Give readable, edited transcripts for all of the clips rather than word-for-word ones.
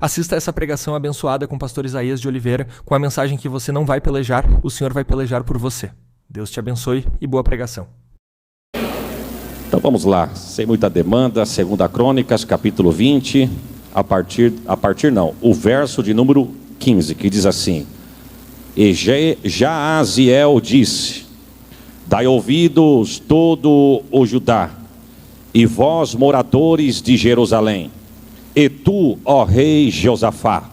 Assista essa pregação abençoada com o pastor Isaías de Oliveira, com a mensagem que você não vai pelejar, o Senhor vai pelejar por você. Deus te abençoe e boa pregação. Então vamos lá, sem muita demanda, 2 Crônicas, capítulo 20, o verso de número 15, que diz assim: E Jaaziel disse: Dai ouvidos todo o Judá, e vós moradores de Jerusalém, e tu, ó rei Josafá,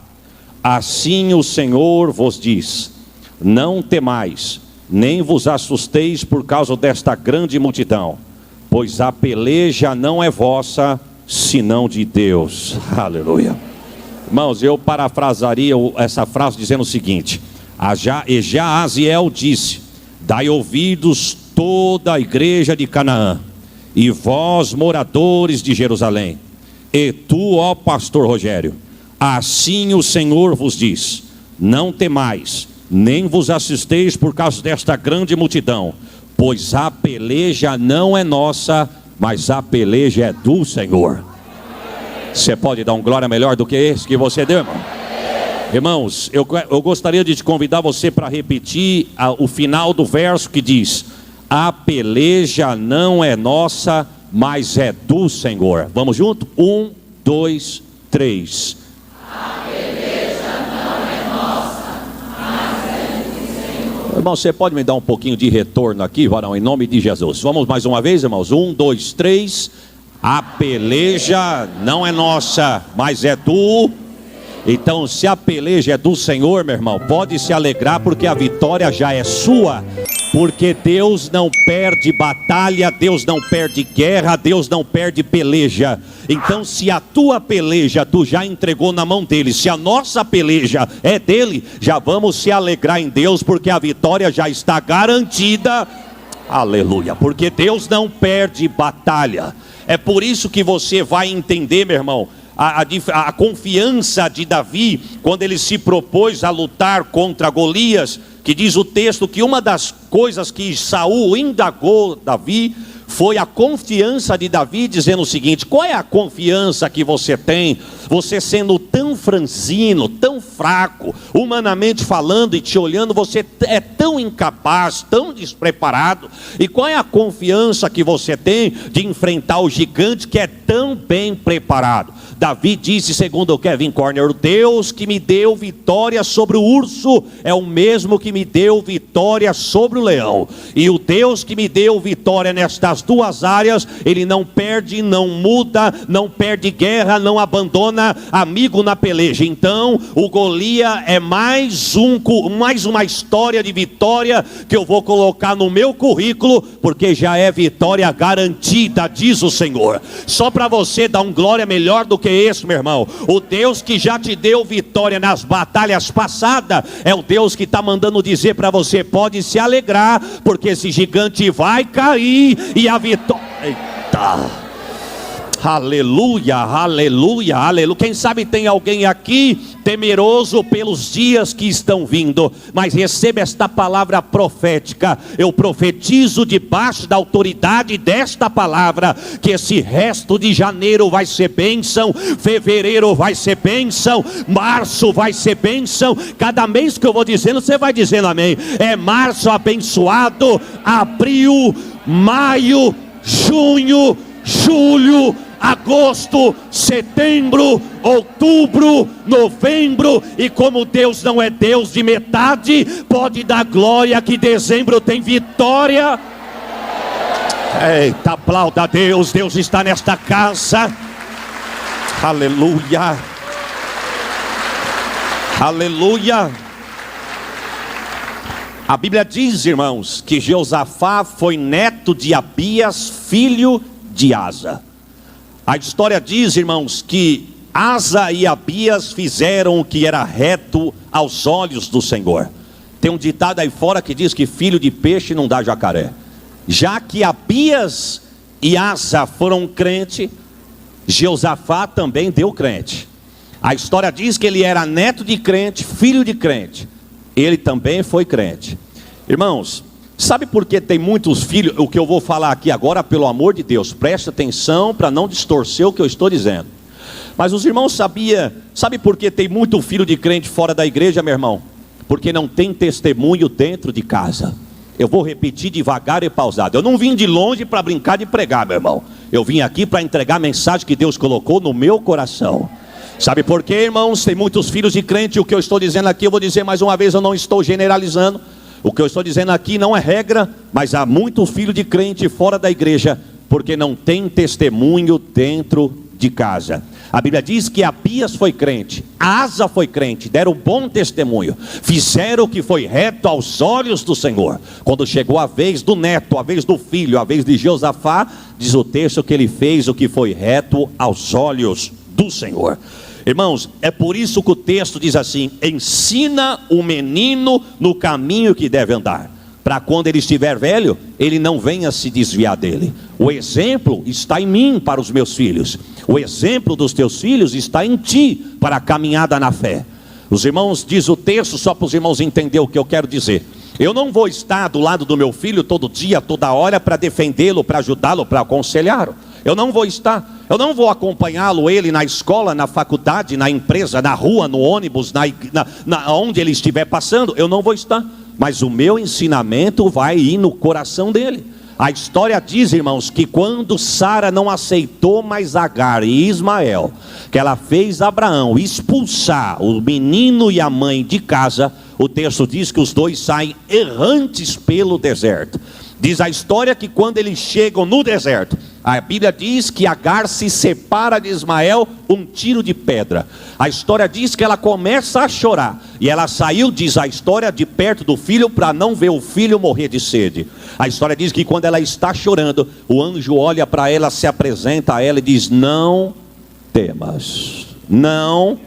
assim o Senhor vos diz: Não temais, nem vos assusteis por causa desta grande multidão, pois a peleja não é vossa, senão de Deus. Aleluia. Irmãos, eu parafrasaria essa frase dizendo o seguinte: E Jaaziel disse: Dai ouvidos toda a igreja de Canaã, e vós moradores de Jerusalém, e tu, ó pastor Rogério, assim o Senhor vos diz: Não temais, nem vos assusteis por causa desta grande multidão, pois a peleja não é nossa, mas a peleja é do Senhor. Você pode dar um glória melhor do que esse que você deu, irmão? Irmãos, eu gostaria de te convidar você para repetir o final do verso que diz: A peleja não é nossa, mas é do Senhor. Vamos junto? 1, 2, 3. A peleja não é nossa, mas é do Senhor. Irmão, você pode me dar um pouquinho de retorno aqui, varão, em nome de Jesus. Vamos mais uma vez, irmãos? 1, 2, 3. A peleja não é nossa, mas é do... Então, se a peleja é do Senhor, meu irmão, pode se alegrar, porque a vitória já é sua. Porque Deus não perde batalha, Deus não perde guerra, Deus não perde peleja. Então, se a tua peleja tu já entregou na mão dele, se a nossa peleja é dele, já vamos se alegrar em Deus, porque a vitória já está garantida. Aleluia, porque Deus não perde batalha. É por isso que você vai entender, meu irmão, a confiança de Davi, quando ele se propôs a lutar contra Golias, que diz o texto que uma das coisas que Saul indagou Davi, foi a confiança de Davi, dizendo o seguinte: qual é a confiança que você tem, você sendo tão franzino, tão fraco, humanamente falando e te olhando, você é tão incapaz, tão despreparado, e qual é a confiança que você tem de enfrentar o gigante que é tão bem preparado? Davi disse, segundo o Kevin Corner: o Deus que me deu vitória sobre o urso é o mesmo que me deu vitória sobre o leão. E o Deus que me deu vitória nestas duas áreas, ele não perde, não muda, não perde guerra, não abandona amigo na peleja. Então o Golias é mais uma história de vitória que eu vou colocar no meu currículo, porque já é vitória garantida, diz o Senhor. Só para você dar um glória melhor do que esse, meu irmão, o Deus que já te deu vitória nas batalhas passadas, é o Deus que está mandando dizer para você: pode se alegrar, porque esse gigante vai cair, e a vitória... Eita! Aleluia, aleluia, aleluia. Quem sabe tem alguém aqui temeroso pelos dias que estão vindo, mas receba esta palavra profética. Eu profetizo debaixo da autoridade desta palavra, que esse resto de janeiro vai ser bênção, fevereiro vai ser bênção, março vai ser bênção. Cada mês que eu vou dizendo, você vai dizendo amém. É março abençoado, abril, maio, junho, julho, agosto, setembro, outubro, novembro. E como Deus não é Deus de metade, pode dar glória que dezembro tem vitória. Eita, aplauda a Deus, Deus está nesta casa. Aleluia, aleluia. A Bíblia diz, irmãos, que Josafá foi neto de Abias, filho de Asa. A história diz, irmãos, que Asa e Abias fizeram o que era reto aos olhos do Senhor. Tem um ditado aí fora que diz que filho de peixe não dá jacaré. Já que Abias e Asa foram crente, Josafá também deu crente. A história diz que ele era neto de crente, filho de crente. Ele também foi crente. Irmãos, sabe por que tem muitos filhos? O que eu vou falar aqui agora, pelo amor de Deus, preste atenção para não distorcer o que eu estou dizendo. Mas os irmãos sabe por que tem muito filho de crente fora da igreja, meu irmão? Porque não tem testemunho dentro de casa. Eu vou repetir devagar e pausado. Eu não vim de longe para brincar de pregar, meu irmão. Eu vim aqui para entregar a mensagem que Deus colocou no meu coração. Sabe por quê, irmãos? Tem muitos filhos de crente. O que eu estou dizendo aqui, eu vou dizer mais uma vez, eu não estou generalizando. O que eu estou dizendo aqui não é regra, mas há muitos filhos de crente fora da igreja, porque não tem testemunho dentro de casa. A Bíblia diz que Abias foi crente, Asa foi crente, deram bom testemunho, fizeram o que foi reto aos olhos do Senhor. Quando chegou a vez do neto, a vez do filho, a vez de Josafá, diz o texto que ele fez o que foi reto aos olhos do Senhor. Irmãos, é por isso que o texto diz assim: ensina o menino no caminho que deve andar, para quando ele estiver velho, ele não venha se desviar dele. O exemplo está em mim para os meus filhos. O exemplo dos teus filhos está em ti para a caminhada na fé. Os irmãos, diz o texto, só para os irmãos entenderem o que eu quero dizer. Eu não vou estar do lado do meu filho todo dia, toda hora, para defendê-lo, para ajudá-lo, para aconselhá-lo. Eu não vou estar. Eu não vou acompanhá-lo, ele na escola, na faculdade, na empresa, na rua, no ônibus, onde ele estiver passando. Eu não vou estar. Mas o meu ensinamento vai ir no coração dele. A história diz, irmãos, que quando Sara não aceitou mais Agar e Ismael, que ela fez Abraão expulsar o menino e a mãe de casa, o texto diz que os dois saem errantes pelo deserto. Diz a história que quando eles chegam no deserto, a Bíblia diz que Agar se separa de Ismael um tiro de pedra. A história diz que ela começa a chorar. E ela saiu, diz a história, de perto do filho para não ver o filho morrer de sede. A história diz que quando ela está chorando, o anjo olha para ela, se apresenta a ela e diz: não temas, não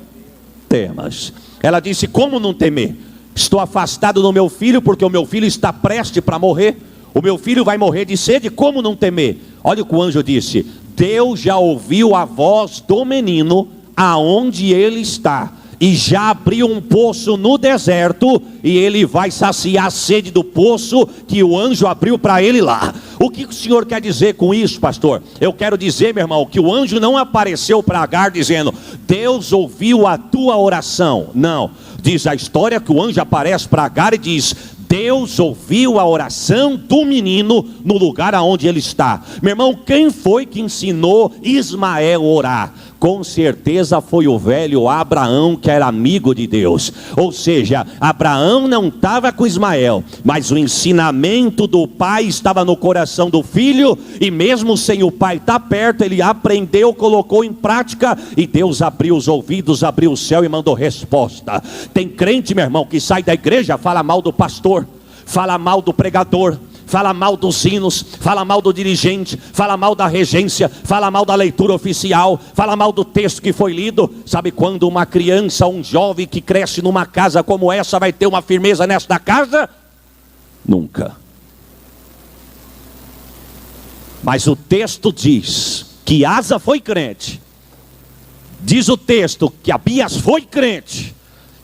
temas. Ela disse: como não temer? Estou afastado do meu filho, porque o meu filho está prestes para morrer. O meu filho vai morrer de sede, como não temer? Olha o que o anjo disse: Deus já ouviu a voz do menino aonde ele está, e já abriu um poço no deserto, e ele vai saciar a sede do poço que o anjo abriu para ele lá. O que o senhor quer dizer com isso, pastor? Eu quero dizer, meu irmão, que o anjo não apareceu para Agar dizendo: Deus ouviu a tua oração. Não, diz a história que o anjo aparece para Agar e diz: Deus ouviu a oração do menino no lugar aonde ele está. Meu irmão, quem foi que ensinou Ismael a orar? Com certeza foi o velho Abraão, que era amigo de Deus. Ou seja, Abraão não estava com Ismael, mas o ensinamento do pai estava no coração do filho, e mesmo sem o pai estar perto, ele aprendeu, colocou em prática, e Deus abriu os ouvidos, abriu o céu e mandou resposta. Tem crente, meu irmão, que sai da igreja, fala mal do pastor, fala mal do pregador, fala mal dos hinos, fala mal do dirigente, fala mal da regência, fala mal da leitura oficial, fala mal do texto que foi lido. Sabe quando uma criança, um jovem que cresce numa casa como essa vai ter uma firmeza nesta casa? Nunca. Mas o texto diz que Asa foi crente. Diz o texto que Abias foi crente.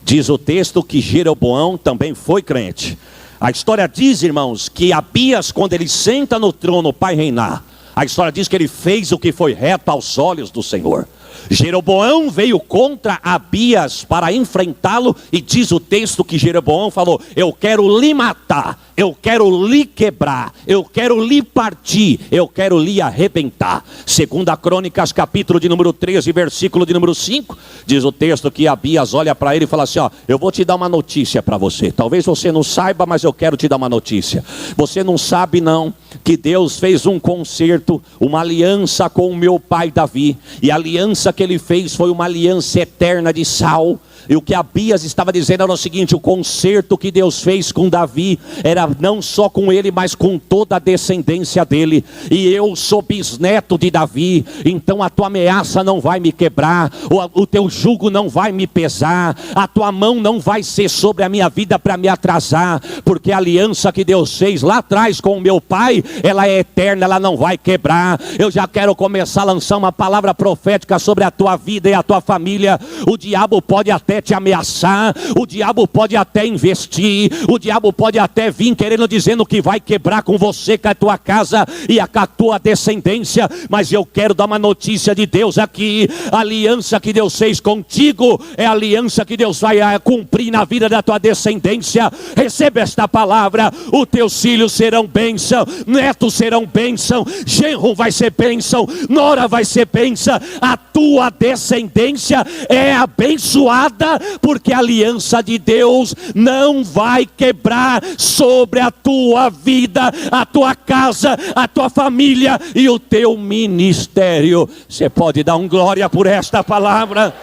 Diz o texto que Jeroboão também foi crente. A história diz, irmãos, que Abias, quando ele senta no trono para reinar, a história diz que ele fez o que foi reto aos olhos do Senhor. Jeroboão veio contra Abias para enfrentá-lo, e diz o texto que Jeroboão falou: eu quero lhe matar, eu quero lhe quebrar, eu quero lhe partir, eu quero lhe arrebentar. Segunda Crônicas, capítulo de número 13, versículo de número 5, diz o texto que Abias olha para ele e fala assim: ó, eu vou te dar uma notícia para você. Talvez você não saiba, mas eu quero te dar uma notícia. Você não sabe não, que Deus fez um concerto, uma aliança com o meu pai Davi, e a aliança que ele fez foi uma aliança eterna de sal. E o que Abias estava dizendo era o seguinte: o concerto que Deus fez com Davi era não só com ele, mas com toda a descendência dele. E eu sou bisneto de Davi, então a tua ameaça não vai me quebrar, o teu jugo não vai me pesar, a tua mão não vai ser sobre a minha vida para me atrasar, porque a aliança que Deus fez lá atrás com o meu pai, ela é eterna, ela não vai quebrar. Eu já quero começar a lançar uma palavra profética sobre a tua vida e a tua família. O diabo pode até te ameaçar, o diabo pode até investir, o diabo pode até vir querendo dizendo que vai quebrar com você, com a tua casa e com a tua descendência. Mas eu quero dar uma notícia de Deus aqui. A aliança que Deus fez contigo é a aliança que Deus vai cumprir na vida da tua descendência. Receba esta palavra: os teus filhos serão bênção, netos serão bênção, genro vai ser bênção, nora vai ser bênção. A tua descendência é abençoada, porque a aliança de Deus não vai quebrar sobre a tua vida, a tua casa, a tua família e o teu ministério. Você pode dar um glória por esta palavra?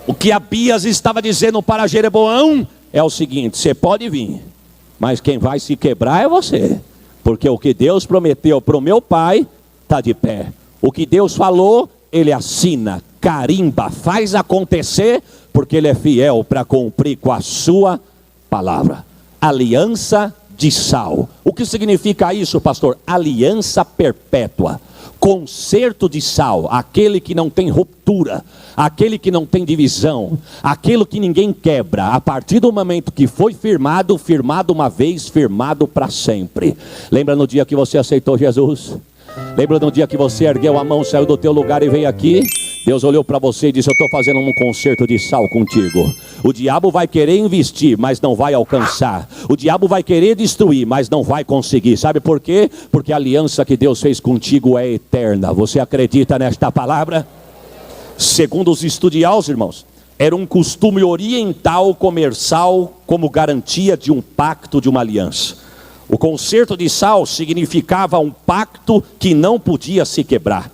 O que Abias estava dizendo para Jeroboão é o seguinte: você pode vir, mas quem vai se quebrar é você, porque o que Deus prometeu para o meu pai está de pé. O que Deus falou, Ele assina, carimba, faz acontecer, porque Ele é fiel para cumprir com a sua palavra. Aliança de sal. O que significa isso, pastor? Aliança perpétua. Concerto de sal, aquele que não tem ruptura, aquele que não tem divisão, aquilo que ninguém quebra. A partir do momento que foi firmado, firmado uma vez, firmado para sempre. Lembra no dia que você aceitou Jesus? Lembra no dia que você ergueu a mão, saiu do teu lugar e veio aqui? Deus olhou para você e disse: eu estou fazendo um concerto de sal contigo. O diabo vai querer investir, mas não vai alcançar. O diabo vai querer destruir, mas não vai conseguir. Sabe por quê? Porque a aliança que Deus fez contigo é eterna. Você acredita nesta palavra? Segundo os estudiosos, irmãos, era um costume oriental comer sal como garantia de um pacto, de uma aliança. O concerto de sal significava um pacto que não podia se quebrar.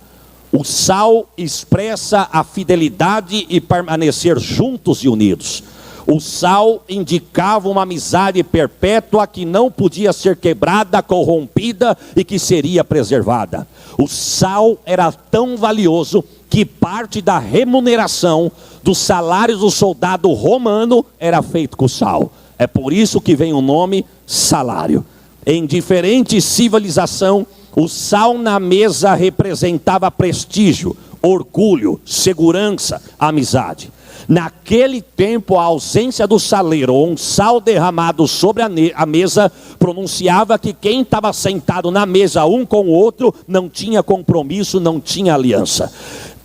O sal expressa a fidelidade e permanecer juntos e unidos. O sal indicava uma amizade perpétua que não podia ser quebrada, corrompida e que seria preservada. O sal era tão valioso que parte da remuneração dos salários do soldado romano era feito com sal. É por isso que vem o nome salário. Em diferentes civilizações, o sal na mesa representava prestígio, orgulho, segurança, amizade. Naquele tempo, a ausência do saleiro ou um sal derramado sobre a mesa pronunciava que quem estava sentado na mesa um com o outro não tinha compromisso, não tinha aliança.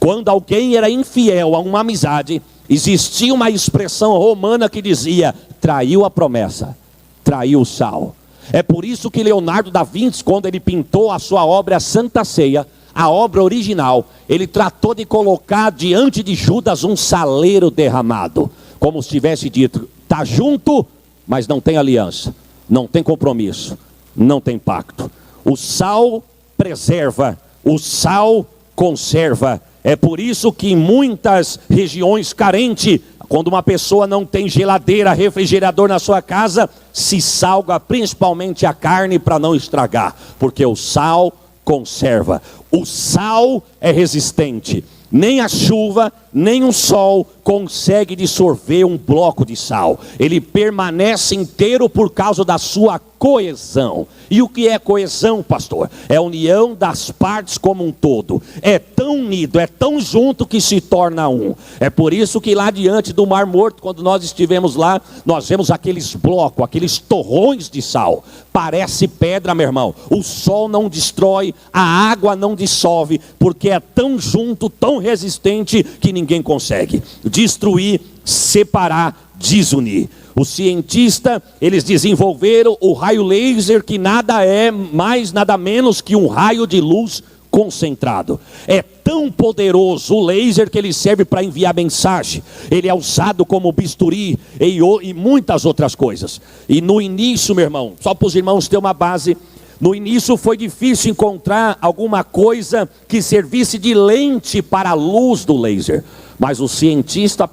Quando alguém era infiel a uma amizade, existia uma expressão romana que dizia: traiu a promessa, traiu o sal. É por isso que Leonardo da Vinci, quando ele pintou a sua obra Santa Ceia, a obra original, ele tratou de colocar diante de Judas um saleiro derramado, como se tivesse dito: está junto, mas não tem aliança, não tem compromisso, não tem pacto. O sal preserva, o sal conserva. É por isso que em muitas regiões carentes, quando uma pessoa não tem geladeira, refrigerador na sua casa, se salga principalmente a carne para não estragar, porque o sal conserva. O sal é resistente. Nem a chuva, nem o sol consegue dissolver um bloco de sal. Ele permanece inteiro por causa da sua coesão. E o que é coesão, pastor? É a união das partes como um todo. É tão unido, é tão junto que se torna um. É por isso que lá diante do Mar Morto, quando nós estivemos lá, nós vemos aqueles blocos, aqueles torrões de sal. Parece pedra, meu irmão. O sol não destrói, a água não dissolve, porque é tão junto, tão resistente, que ninguém consegue destruir, separar, desunir. Os cientistas, eles desenvolveram o raio laser, que nada é mais, nada menos que um raio de luz concentrado. É tão poderoso o laser que ele serve para enviar mensagem. Ele é usado como bisturi e muitas outras coisas. E no início, meu irmão, só para os irmãos terem uma base, no início foi difícil encontrar alguma coisa que servisse de lente para a luz do laser. Mas os cientistas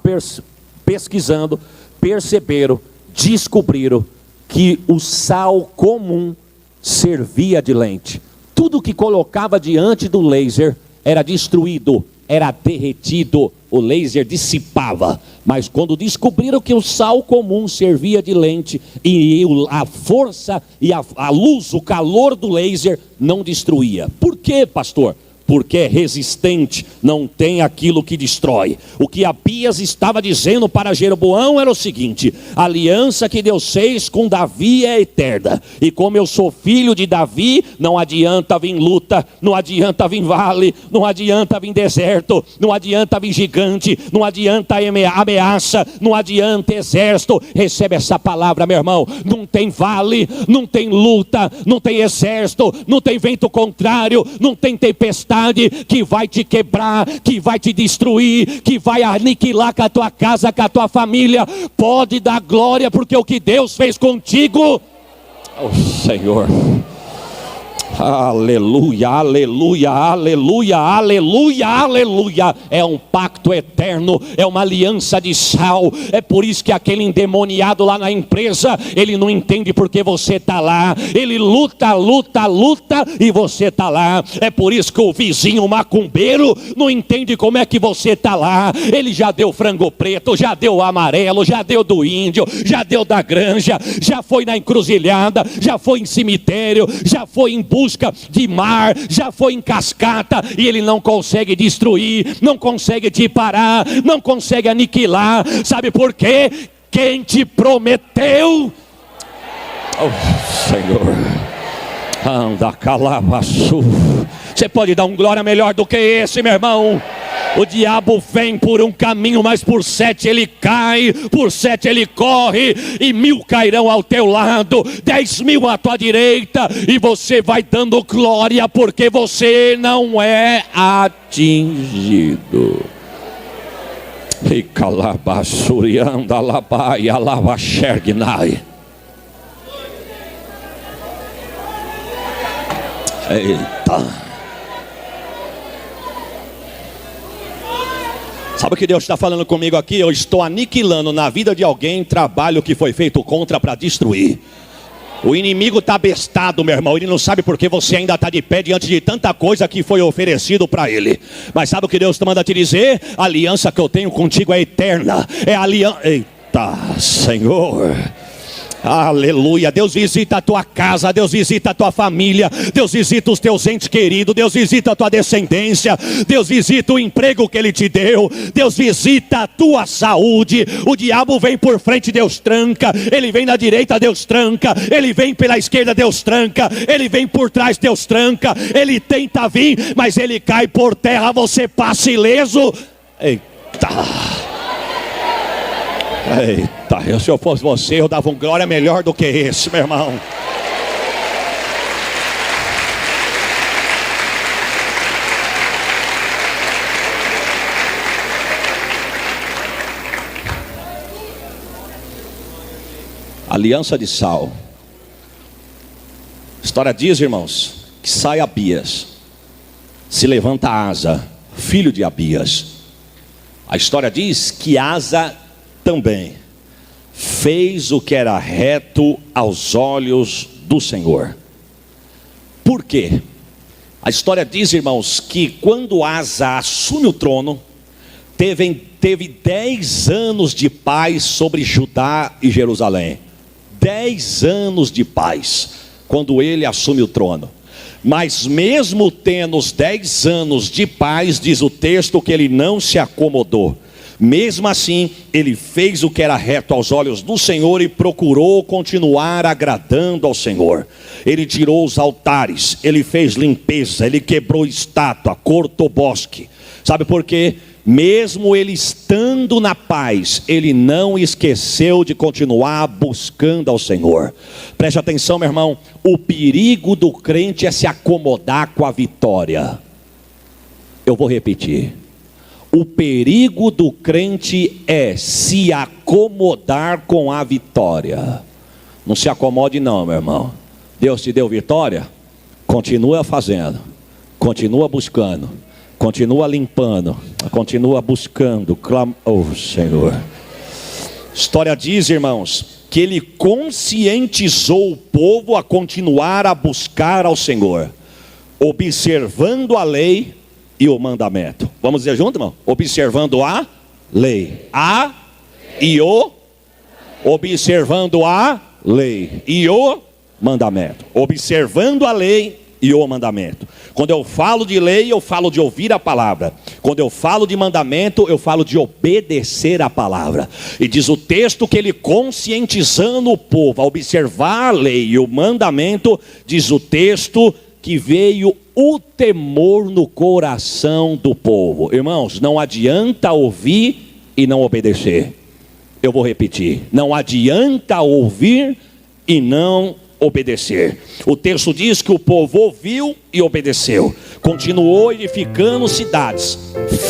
pesquisando, perceberam, descobriram que o sal comum servia de lente. Tudo que colocava diante do laser era destruído, era derretido, o laser dissipava. Mas quando descobriram que o sal comum servia de lente, e a força e a luz, o calor do laser não destruía. Por quê, pastor? porque é resistente, não tem aquilo que destrói. O que Abias estava dizendo para Jeroboão era o seguinte: a aliança que Deus fez com Davi é eterna, e como eu sou filho de Davi, não adianta vir luta, não adianta vir vale, não adianta vir deserto, não adianta vir gigante, não adianta ameaça, não adianta exército. Recebe essa palavra, meu irmão. Não tem vale, não tem luta, não tem exército, não tem vento contrário, não tem tempestade que vai te quebrar, que vai te destruir, que vai aniquilar com a tua casa, com a tua família. Pode dar glória, porque o que Deus fez contigo, oh Senhor, aleluia, aleluia, aleluia, aleluia, aleluia. É um pacto eterno, é uma aliança de sal. É por isso que aquele endemoniado lá na empresa, ele não entende porque você está lá. Ele luta, luta, luta e você está lá. É por isso que o vizinho macumbeiro não entende como é que você está lá. Ele já deu frango preto, já deu amarelo, já deu do índio, já deu da granja, já foi na encruzilhada, já foi em cemitério, já foi em busca de mar, já foi em cascata, e ele não consegue destruir, não consegue te parar, não consegue aniquilar. Sabe por quê? Quem te prometeu, oh Senhor, anda calabaçu. Você pode dar um glória melhor do que esse, meu irmão? O diabo vem por um caminho, mas por 7 ele cai, por 7 ele corre, e 1000 cairão ao teu lado, 10.000 à tua direita, e você vai dando glória, porque você não é atingido. E calabaçurianda labai alabaxergnai. Eita. Sabe o que Deus está falando comigo aqui? Eu estou aniquilando na vida de alguém trabalho que foi feito contra para destruir. O inimigo está bestado, meu irmão. Ele não sabe porque você ainda está de pé diante de tanta coisa que foi oferecido para ele. Mas sabe o que Deus manda te dizer? A aliança que eu tenho contigo é eterna. É a aliança. Eita, Senhor. Aleluia. Deus visita a tua casa, Deus visita a tua família, Deus visita os teus entes queridos, Deus visita a tua descendência, Deus visita o emprego que Ele te deu, Deus visita a tua saúde. O diabo vem por frente, Deus tranca. Ele vem na direita, Deus tranca. Ele vem pela esquerda, Deus tranca. Ele vem por trás, Deus tranca. Ele tenta vir, mas ele cai por terra, você passa ileso. Eita. Eita, se eu fosse você, eu dava um glória melhor do que esse, meu irmão. Aliança de sal. A história diz, irmãos, que sai Abias, se levanta Asa, filho de Abias. A história diz que Asa também fez o que era reto aos olhos do Senhor. Por quê? A história diz, irmãos, que quando Asa assume o trono, teve 10 anos de paz sobre Judá e Jerusalém. 10 anos de paz, quando ele assume o trono. Mas mesmo tendo os 10 anos de paz, diz o texto que ele não se acomodou. Mesmo assim, ele fez o que era reto aos olhos do Senhor e procurou continuar agradando ao Senhor. Ele tirou os altares, ele fez limpeza, ele quebrou estátua, cortou bosque. Sabe por quê? Mesmo ele estando na paz, ele não esqueceu de continuar buscando ao Senhor. Preste atenção, meu irmão. O perigo do crente é se acomodar com a vitória. Eu vou repetir. O perigo do crente é se acomodar com a vitória. Não se acomode não, meu irmão. Deus te deu vitória? Continua fazendo, continua buscando, continua limpando, continua buscando. Oh Senhor. História diz, irmãos, que ele conscientizou o povo a continuar a buscar ao Senhor, observando a lei e o mandamento. Vamos dizer junto, irmão? Observando a lei. Observando a lei e o mandamento. Observando a lei e o mandamento. Quando eu falo de lei, eu falo de ouvir a palavra. Quando eu falo de mandamento, eu falo de obedecer a palavra. E diz o texto que ele, conscientizando o povo a observar a lei e o mandamento, diz o texto que veio o temor no coração do povo. Irmãos, não adianta ouvir e não obedecer. Eu vou repetir: não adianta ouvir e não obedecer. O texto diz que o povo ouviu e obedeceu, continuou edificando cidades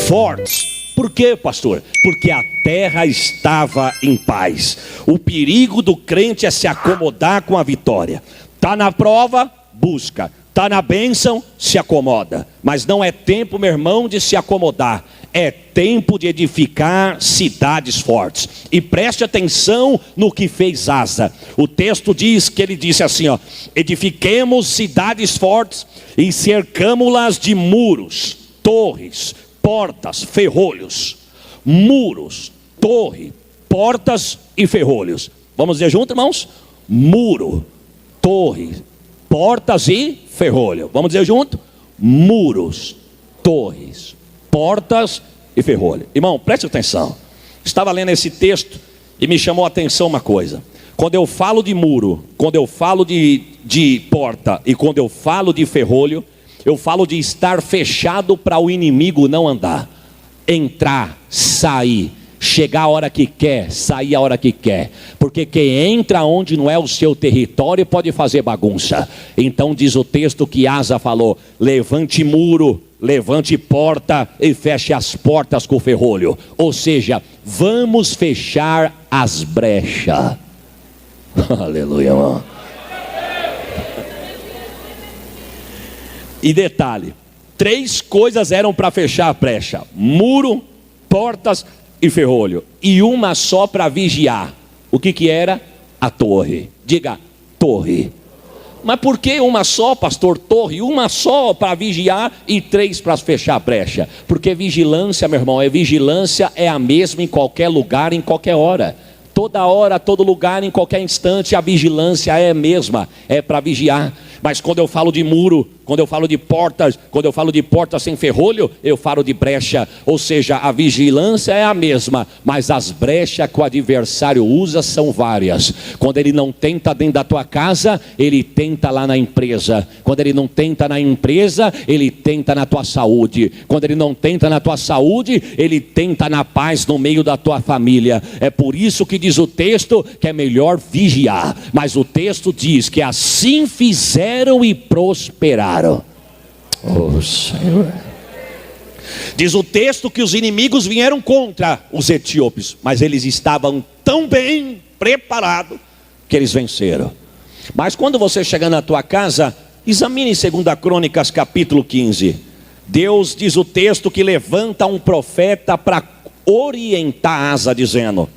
fortes. Por quê, pastor? Porque a terra estava em paz. O perigo do crente é se acomodar com a vitória. Está na prova, busca. Está na bênção, se acomoda. Mas não é tempo, meu irmão, de se acomodar. É tempo de edificar cidades fortes. E preste atenção no que fez Asa. O texto diz que ele disse assim, ó: edifiquemos cidades fortes e cercamo-las de muros, torres, portas, ferrolhos. Muros, torre, portas e ferrolhos. Vamos dizer junto, irmãos? Muro, torre, portas e ferrolho. Vamos dizer junto? Muros, torres, portas e ferrolho. Irmão, preste atenção. Estava lendo esse texto e me chamou a atenção uma coisa. Quando eu falo de muro, quando eu falo de porta e quando eu falo de ferrolho, eu falo de estar fechado para o inimigo não andar. Entrar, sair, chegar a hora que quer, sair a hora que quer. Porque quem entra onde não é o seu território pode fazer bagunça. Então diz o texto que Asa falou: levante muro, levante porta e feche as portas com ferrolho. Ou seja, vamos fechar as brechas. Aleluia, irmão. E detalhe, 3 coisas eram para fechar a brecha: muro, portas e ferrolho, e uma só para vigiar. O que era? A torre. Diga, torre. Mas por que uma só, pastor? Torre, uma só para vigiar e 3 para fechar a brecha. Porque vigilância, meu irmão, vigilância é a mesma em qualquer lugar, em qualquer hora. Toda hora, todo lugar, em qualquer instante, a vigilância é a mesma, é para vigiar. Mas quando eu falo de muro, quando eu falo de portas, quando eu falo de portas sem ferrolho, eu falo de brecha. Ou seja, a vigilância é a mesma, mas as brechas que o adversário usa são várias. Quando ele não tenta dentro da tua casa, ele tenta lá na empresa. Quando ele não tenta na empresa, ele tenta na tua saúde. Quando ele não tenta na tua saúde, ele tenta na paz no meio da tua família. É por isso que diz o texto que é melhor vigiar. Mas o texto diz que assim fizeram e prosperaram. Oh, Senhor. Diz o texto que os inimigos vieram contra os etíopes, mas eles estavam tão bem preparados que eles venceram. Mas quando você chegar na tua casa, examine 2 Crônicas capítulo 15. Deus, diz o texto, que levanta um profeta para orientar Asa, dizendo: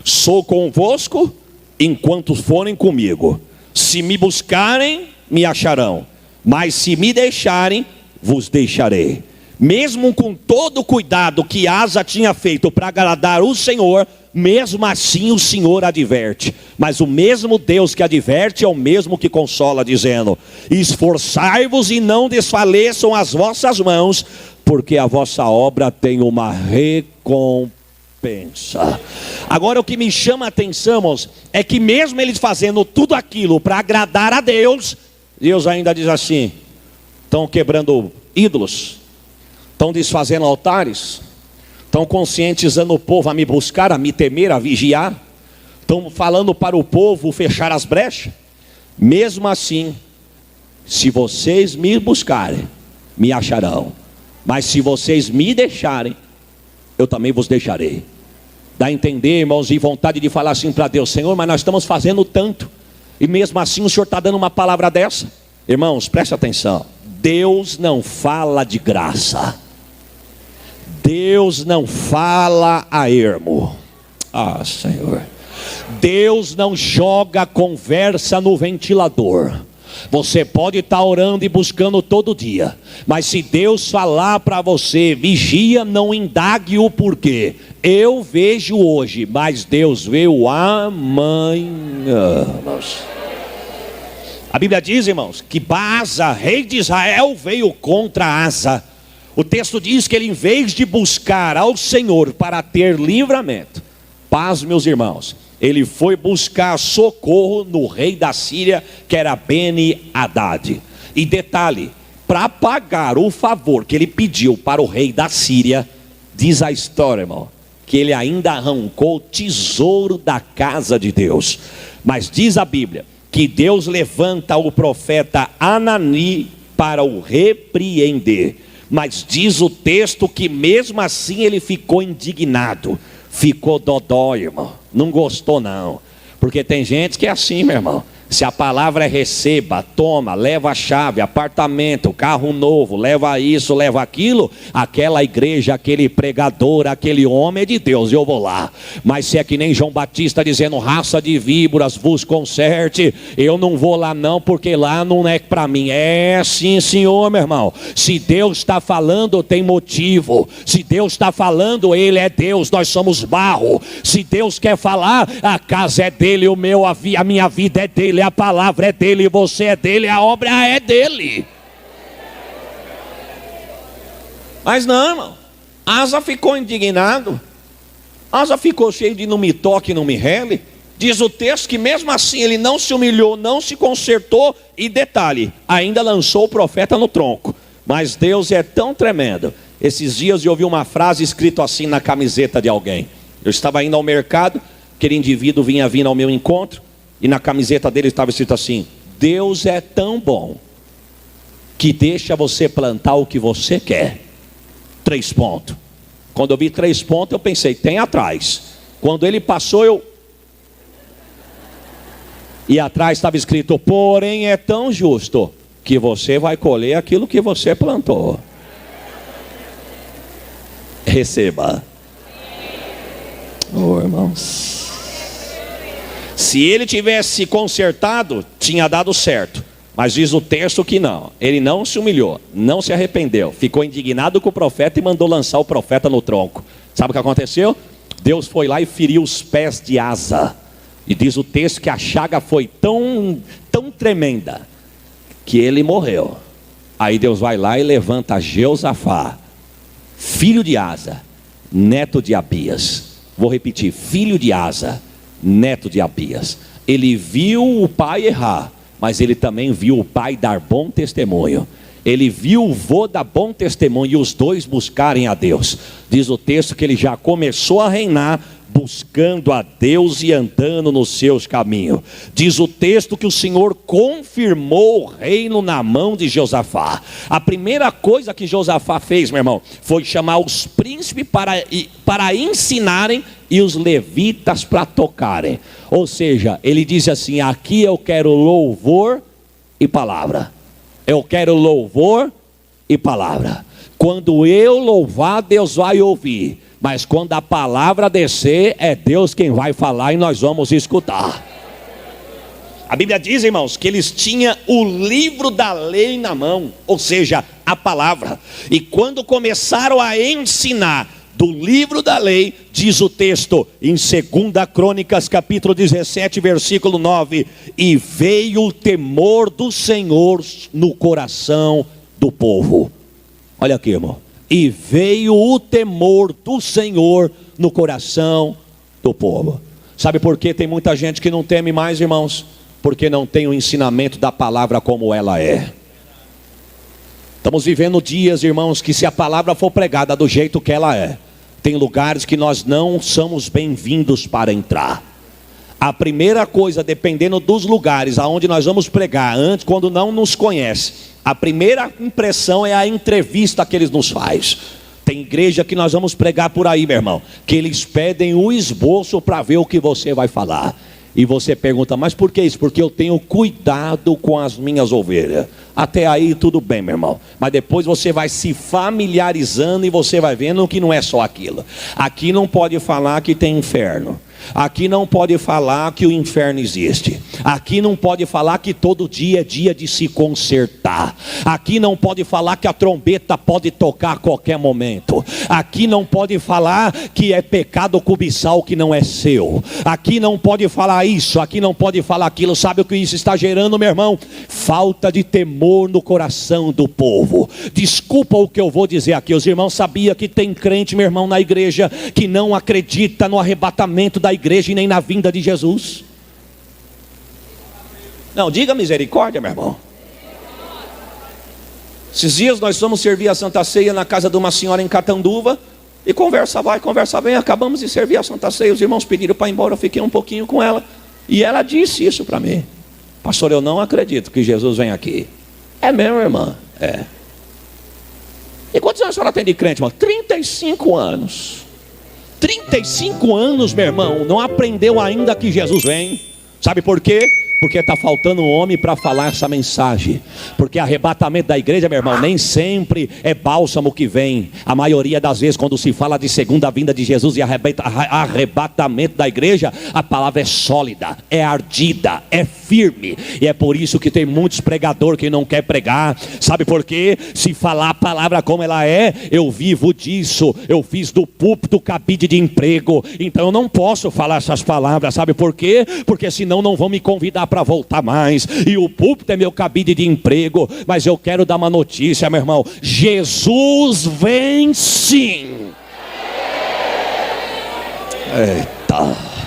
sou convosco enquanto forem comigo. Se me buscarem, me acharão, mas se me deixarem, vos deixarei. Mesmo com todo o cuidado que Asa tinha feito para agradar o Senhor, mesmo assim o Senhor adverte. Mas o mesmo Deus que adverte é o mesmo que consola, dizendo: esforçai-vos e não desfaleçam as vossas mãos, porque a vossa obra tem uma recompensa. Agora o que me chama a atenção, irmãos, é que mesmo eles fazendo tudo aquilo para agradar a Deus, Deus ainda diz assim: estão quebrando ídolos, estão desfazendo altares, estão conscientizando o povo a me buscar, a me temer, a vigiar, estão falando para o povo fechar as brechas. Mesmo assim, se vocês me buscarem, me acharão, mas se vocês me deixarem, eu também vos deixarei. Dá a entender, irmãos, e vontade de falar assim para Deus: Senhor, mas nós estamos fazendo tanto, e mesmo assim o Senhor está dando uma palavra dessa. Irmãos, preste atenção: Deus não fala de graça, Deus não fala a ermo. Ah, Senhor, Deus não joga conversa no ventilador. Você pode estar orando e buscando todo dia, mas se Deus falar para você: vigia, não indague o porquê. Eu vejo hoje, mas Deus vê o amanhã. A Bíblia diz, irmãos, que Baasa, rei de Israel, veio contra Asa. O texto diz que ele, em vez de buscar ao Senhor para ter livramento, paz, meus irmãos, ele foi buscar socorro no rei da Síria, que era Beni-Hadad. E detalhe, para pagar o favor que ele pediu para o rei da Síria, diz a história, irmão, que ele ainda arrancou o tesouro da casa de Deus. Mas diz a Bíblia que Deus levanta o profeta Anani para o repreender. Mas diz o texto que mesmo assim ele ficou indignado, ficou dodói, irmão, não gostou não. Porque tem gente que é assim, meu irmão. Se a palavra é receba, toma, leva a chave, apartamento, carro novo, leva isso, leva aquilo, aquela igreja, aquele pregador, aquele homem é de Deus, eu vou lá. Mas se é que nem João Batista dizendo, raça de víboras, vos conserte, eu não vou lá não, porque lá não é para mim. É sim, senhor, meu irmão. Se Deus está falando, tem motivo. Se Deus está falando, ele é Deus, nós somos barro. Se Deus quer falar, a casa é dele, a minha vida é dele, a palavra é dele, você é dele, a obra é dele. Mas não, irmão, Asa ficou indignado, Asa ficou cheio de não me toque, não me rele. Diz o texto que mesmo assim ele não se humilhou, não se consertou. E detalhe, ainda lançou o profeta no tronco. Mas Deus é tão tremendo. Esses dias eu ouvi uma frase escrita assim na camiseta de alguém. Eu estava indo ao mercado, aquele indivíduo vinha vindo ao meu encontro, e na camiseta dele estava escrito assim: Deus é tão bom que deixa você plantar o que você quer. 3 pontos. Quando eu vi 3 pontos, eu pensei, tem atrás. Quando ele passou, e atrás estava escrito, porém é tão justo que você vai colher aquilo que você plantou. Receba. Oh, irmãos, se ele tivesse consertado, tinha dado certo. Mas diz o texto que não. Ele não se humilhou, não se arrependeu, ficou indignado com o profeta e mandou lançar o profeta no tronco. Sabe o que aconteceu? Deus foi lá e feriu os pés de Asa. E diz o texto que a chaga foi tão tremenda que ele morreu. Aí Deus vai lá e levanta Jeosafá, filho de Asa, neto de Abias. Vou repetir, filho de Asa, neto de Abias. Ele viu o pai errar, mas ele também viu o pai dar bom testemunho. Ele viu o vô dar bom testemunho e os dois buscarem a Deus. Diz o texto que ele já começou a reinar buscando a Deus e andando nos seus caminhos. Diz o texto que o Senhor confirmou o reino na mão de Josafá. A primeira coisa que Josafá fez, meu irmão, foi chamar os príncipes para ensinarem e os levitas para tocarem. Ou seja, ele diz assim: aqui eu quero louvor e palavra. Eu quero louvor e palavra. Quando eu louvar, Deus vai ouvir. Mas quando a palavra descer, é Deus quem vai falar e nós vamos escutar. A Bíblia diz, irmãos, que eles tinham o livro da lei na mão, ou seja, a palavra. E quando começaram a ensinar do livro da lei, diz o texto em 2 Crônicas capítulo 17 versículo 9: e veio o temor do Senhor no coração do povo. Olha aqui, irmão. E veio o temor do Senhor no coração do povo. Sabe por que tem muita gente que não teme mais, irmãos? Porque não tem o ensinamento da palavra como ela é. Estamos vivendo dias, irmãos, que se a palavra for pregada do jeito que ela é, tem lugares que nós não somos bem-vindos para entrar. A primeira coisa, dependendo dos lugares aonde nós vamos pregar, antes, quando não nos conhece, a primeira impressão é a entrevista que eles nos fazem. Tem igreja que nós vamos pregar por aí, meu irmão, que eles pedem o esboço para ver o que você vai falar. E você pergunta, mas por que isso? Porque eu tenho cuidado com as minhas ovelhas. Até aí tudo bem, meu irmão. Mas depois você vai se familiarizando e você vai vendo que não é só aquilo. Aqui não pode falar que tem inferno. Aqui não pode falar que o inferno existe. Aqui não pode falar que todo dia é dia de se consertar. Aqui não pode falar que a trombeta pode tocar a qualquer momento. Aqui não pode falar que é pecado cobiçar o que não é seu. Aqui não pode falar isso, aqui não pode falar aquilo. Sabe o que isso está gerando, meu irmão? Falta de temor no coração do povo. Desculpa o que eu vou dizer aqui. Os irmãos sabiam que tem crente, meu irmão, na igreja que não acredita no arrebatamento da igreja e nem na vinda de Jesus? Não, diga misericórdia, meu irmão. Esses dias nós fomos servir a Santa Ceia na casa de uma senhora em Catanduva. E conversa vai, conversa vem. Acabamos de servir a Santa Ceia. Os irmãos pediram para ir embora. Eu fiquei um pouquinho com ela. E ela disse isso para mim: pastor, eu não acredito que Jesus vem aqui. É mesmo, irmã? É. E quantos anos a senhora tem de crente, irmão? 35 anos. 35 anos, meu irmão, não aprendeu ainda que Jesus vem. Sabe por quê? Porque está faltando um homem para falar essa mensagem. Porque arrebatamento da igreja, meu irmão, nem sempre é bálsamo que vem. A maioria das vezes, quando se fala de segunda vinda de Jesus e arrebatamento da igreja, a palavra é sólida, é ardida, é firme. E é por isso que tem muitos pregadores que não quer pregar. Sabe por quê? Se falar a palavra como ela é, eu vivo disso, eu fiz do púlpito cabide de emprego, então eu não posso falar essas palavras. Sabe por quê? Porque senão não vão me convidar para voltar mais. E o púlpito é meu cabide de emprego. Mas eu quero dar uma notícia, meu irmão: Jesus vem sim. Eita.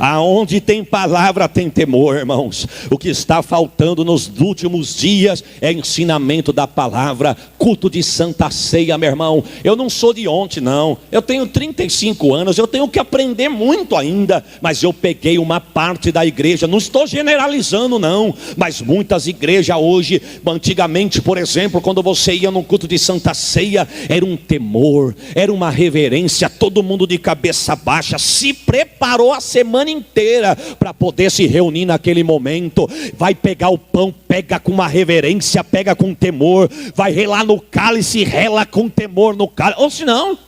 Aonde tem palavra tem temor, irmãos. O que está faltando nos últimos dias é ensinamento da palavra, culto de Santa Ceia, meu irmão. Eu não sou de ontem, não. Eu tenho 35 anos, eu tenho que aprender muito ainda. Mas eu peguei uma parte da igreja, não estou generalizando não, mas muitas igrejas hoje, antigamente, por exemplo, quando você ia no culto de Santa Ceia, era um temor, era uma reverência, todo mundo de cabeça baixa, se preparou a semana inteira para poder se reunir naquele momento. Vai pegar o pão, pega com uma reverência, pega com temor. Vai relar no cálice, rela com temor no cálice. Ou senão,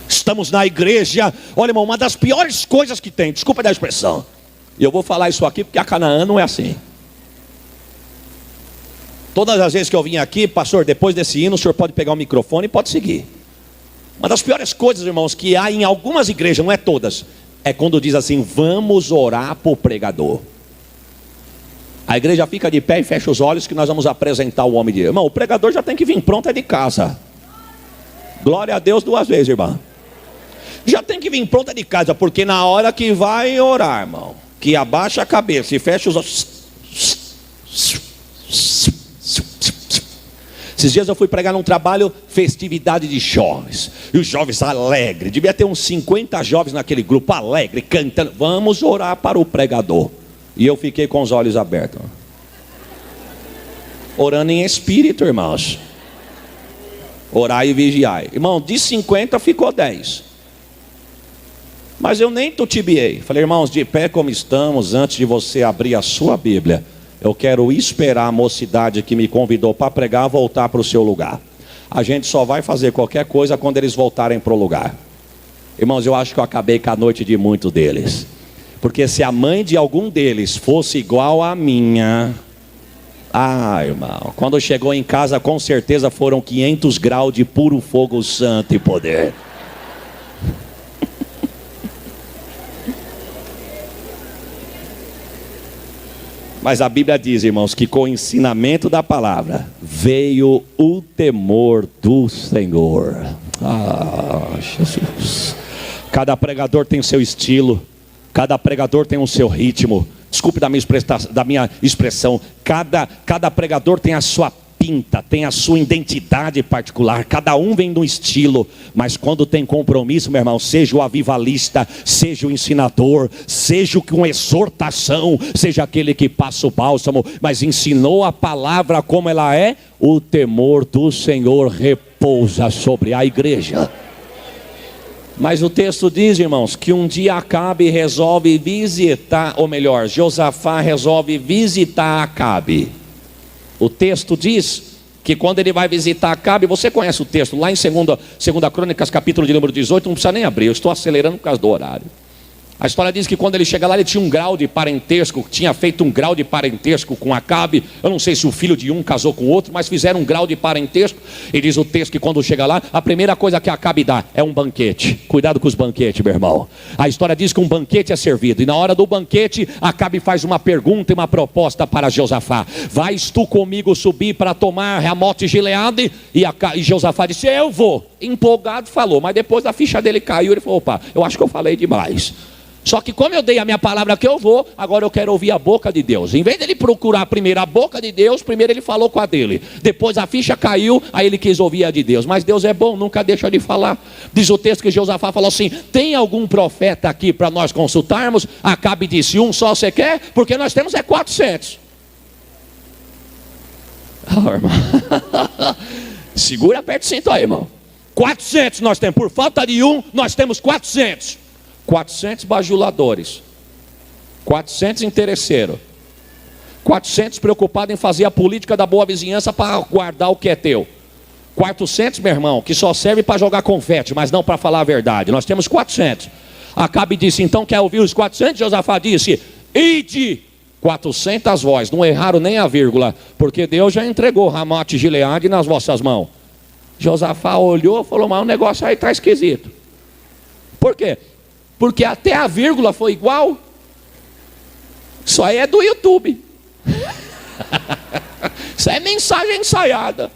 estamos na igreja. Olha, irmão, uma das piores coisas que tem, desculpa da expressão, e eu vou falar isso aqui porque a Canaã não é assim. Todas as vezes que eu vim aqui, pastor, depois desse hino, o senhor pode pegar o microfone e pode seguir. Uma das piores coisas, irmãos, que há em algumas igrejas, não é todas, é quando diz assim: vamos orar por pregador. A igreja fica de pé e fecha os olhos que nós vamos apresentar o homem de Deus. Irmão, o pregador já tem que vir pronto, é de casa. Glória a Deus 2 vezes, irmão. Já tem que vir pronto, é de casa, porque na hora que vai orar, irmão, que abaixa a cabeça e fecha os olhos. Esses dias eu fui pregar num trabalho, festividade de jovens. E os jovens alegres, devia ter uns 50 jovens naquele grupo, alegre, cantando. Vamos orar para o pregador. E eu fiquei com os olhos abertos, orando em espírito, irmãos. Orai e vigiai. Irmão, de 50 ficou 10. Mas eu nem tutibiei. Falei: irmãos, de pé como estamos, antes de você abrir a sua Bíblia, eu quero esperar a mocidade que me convidou para pregar voltar para o seu lugar. A gente só vai fazer qualquer coisa quando eles voltarem para o lugar. Irmãos, eu acho que eu acabei com a noite de muitos deles. Porque se a mãe de algum deles fosse igual à minha... irmão, quando chegou em casa, com certeza foram 500 graus de puro fogo santo e poder. Mas a Bíblia diz, irmãos, que com o ensinamento da palavra veio o temor do Senhor. Jesus. Cada pregador tem o seu estilo, cada pregador tem o seu ritmo. Desculpe da minha expressão. Cada pregador tem a sua pinta, tem a sua identidade particular, cada um vem de um estilo, mas quando tem compromisso, meu irmão, seja o avivalista, seja o ensinador, seja o com exortação, seja aquele que passa o bálsamo, mas ensinou a palavra como ela é, o temor do Senhor repousa sobre a igreja. Mas o texto diz, irmãos, que um dia Acabe resolve visitar, ou melhor, Josafá resolve visitar Acabe. O texto diz que quando ele vai visitar Acabe, você conhece o texto, lá em 2 Crônicas, capítulo de número 18, não precisa nem abrir, eu estou acelerando por causa do horário. A história diz que quando ele chega lá, ele tinha um grau de parentesco, tinha feito um grau de parentesco com Acabe. Eu não sei se o filho de um casou com o outro, mas fizeram um grau de parentesco. E diz o texto que quando chega lá, a primeira coisa que Acabe dá é um banquete. Cuidado com os banquetes, meu irmão. A história diz que um banquete é servido. E na hora do banquete, Acabe faz uma pergunta e uma proposta para Josafá. Vais tu comigo subir para tomar Ramote Gileade? E Josafá disse, eu vou. Empolgado falou, mas depois a ficha dele caiu. Ele falou, opa, eu acho que eu falei demais. Só que como eu dei a minha palavra que eu vou, agora eu quero ouvir a boca de Deus. Em vez dele procurar primeiro a boca de Deus, primeiro ele falou com a dele. Depois a ficha caiu, aí ele quis ouvir a de Deus. Mas Deus é bom, nunca deixa de falar. Diz o texto que Josafá falou assim, tem algum profeta aqui para nós consultarmos? Acabe disse, um só você quer? Porque nós temos 400. Irmão. Segura perto do cinto aí, irmão. 400 nós temos, por falta de um, nós temos 400. 400 bajuladores, 400 interesseiros, 400 preocupados em fazer a política da boa vizinhança para guardar o que é teu. 400, meu irmão, que só serve para jogar confete, mas não para falar a verdade. Nós temos 400. Acabe disse, então quer ouvir os 400? Josafá disse, ide. 400 vozes, não erraram nem a vírgula, porque Deus já entregou Ramote Gileade nas vossas mãos. Josafá olhou e falou, mas o negócio aí está esquisito. Por quê? Porque até a vírgula foi igual. Isso aí é do YouTube. Isso é mensagem ensaiada.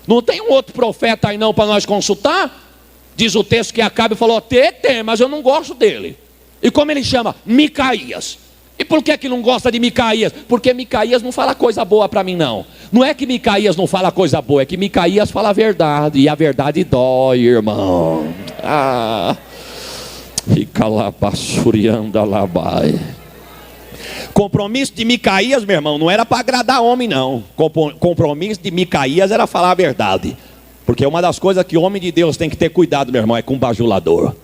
Não tem um outro profeta aí não para nós consultar? Diz o texto que Acabe falou, tem, mas eu não gosto dele. E como ele chama? Micaías. E por que não gosta de Micaías? Porque Micaías não fala coisa boa para mim não. Não é que Micaías não fala coisa boa, é que Micaías fala a verdade. E a verdade dói, irmão. Fica lá, passuriando labai. Compromisso de Micaías, meu irmão, não era para agradar homem não. Compromisso de Micaías era falar a verdade. Porque uma das coisas que homem de Deus tem que ter cuidado, meu irmão, é com bajulador.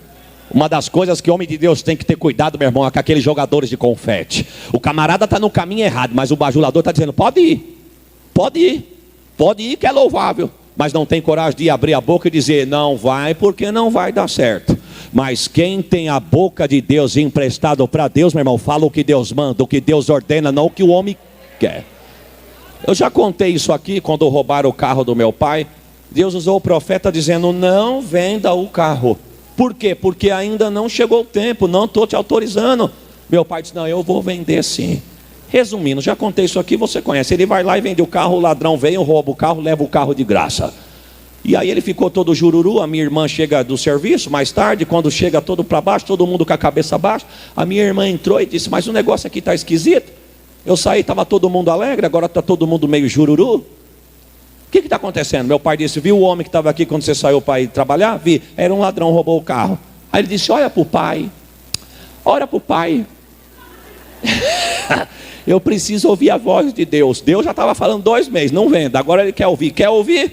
Uma das coisas que homem de Deus tem que ter cuidado, meu irmão, é com aqueles jogadores de confete. O camarada está no caminho errado, mas o bajulador está dizendo, pode ir que é louvável. Mas não tem coragem de abrir a boca e dizer, não vai, porque não vai dar certo. Mas quem tem a boca de Deus emprestado para Deus, meu irmão, fala o que Deus manda, o que Deus ordena, não o que o homem quer. Eu já contei isso aqui, quando roubaram o carro do meu pai. Deus usou o profeta dizendo, não venda o carro. Por quê? Porque ainda não chegou o tempo, não estou te autorizando. Meu pai disse, não, eu vou vender sim. Resumindo, já contei isso aqui, você conhece. Ele vai lá e vende o carro, o ladrão vem, rouba o carro, leva o carro de graça. E aí ele ficou todo jururu. A minha irmã chega do serviço mais tarde, quando chega todo para baixo, todo mundo com a cabeça baixa. A minha irmã entrou e disse, mas o negócio aqui está esquisito. Eu saí, estava todo mundo alegre, agora está todo mundo meio jururu. O que está acontecendo? Meu pai disse, viu o homem que estava aqui quando você saiu para ir trabalhar? Vi, era um ladrão, roubou o carro. Aí ele disse, olha para o pai, ora para o pai. Eu preciso ouvir a voz de Deus. Deus já estava falando 2 meses, não venda, agora ele quer ouvir. Quer ouvir?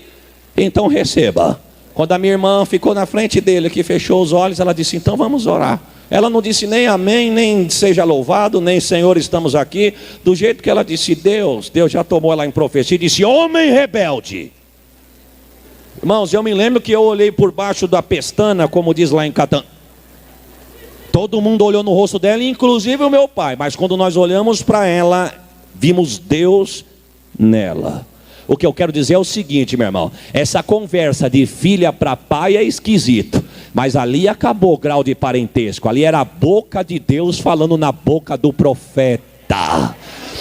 Então receba. Quando a minha irmã ficou na frente dele, que fechou os olhos, ela disse, então vamos orar. Ela não disse nem amém, nem seja louvado, nem Senhor estamos aqui. Do jeito que ela disse, Deus já tomou ela em profecia e disse, homem rebelde. Irmãos, eu me lembro que eu olhei por baixo da pestana, como diz lá em Catan. Todo mundo olhou no rosto dela, inclusive o meu pai. Mas quando nós olhamos para ela, vimos Deus nela. O que eu quero dizer é o seguinte, meu irmão. Essa conversa de filha para pai é esquisito. Mas ali acabou o grau de parentesco. Ali era a boca de Deus falando na boca do profeta.